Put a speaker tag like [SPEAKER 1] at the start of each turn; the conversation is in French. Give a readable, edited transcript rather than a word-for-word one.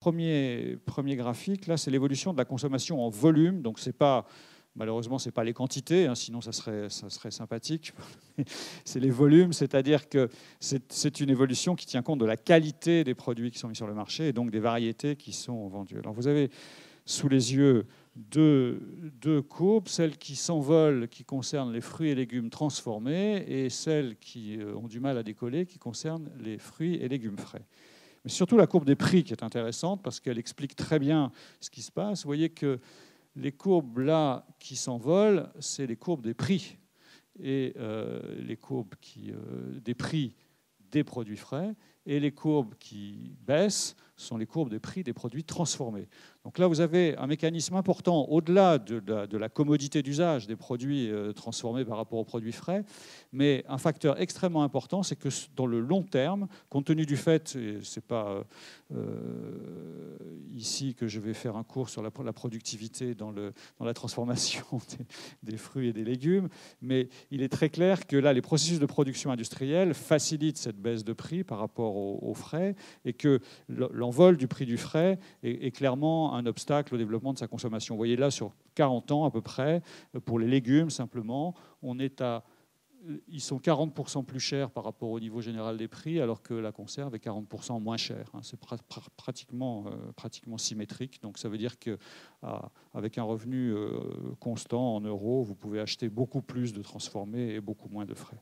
[SPEAKER 1] premier graphique, là, c'est l'évolution de la consommation en volume. Donc, malheureusement, ce n'est pas les quantités, hein, sinon ça serait sympathique. C'est les volumes, c'est-à-dire que c'est une évolution qui tient compte de la qualité des produits qui sont mis sur le marché et donc des variétés qui sont vendues. Alors, vous avez sous les yeux deux courbes, celles qui s'envolent, qui concernent les fruits et légumes transformés, et celles qui ont du mal à décoller, qui concernent les fruits et légumes frais. Mais surtout la courbe des prix qui est intéressante parce qu'elle explique très bien ce qui se passe. Vous voyez que les courbes là qui s'envolent, c'est les courbes des prix. Et les courbes des prix des produits frais. Et les courbes qui baissent sont les courbes des prix des produits transformés. Donc là, vous avez un mécanisme important au-delà de la commodité d'usage des produits transformés par rapport aux produits frais, mais un facteur extrêmement important, c'est que dans le long terme, compte tenu du fait, et ce n'est pas ici que je vais faire un cours sur la productivité dans la transformation des fruits et des légumes, mais il est très clair que là, les processus de production industrielle facilitent cette baisse de prix par rapport aux frais et que l'envol du prix du frais est clairement un obstacle au développement de sa consommation. Vous voyez là, sur 40 ans à peu près, pour les légumes simplement, ils sont 40% plus chers par rapport au niveau général des prix, alors que la conserve est 40% moins chère. C'est pratiquement symétrique. Donc ça veut dire qu'avec un revenu constant en euros, vous pouvez acheter beaucoup plus de transformés et beaucoup moins de frais.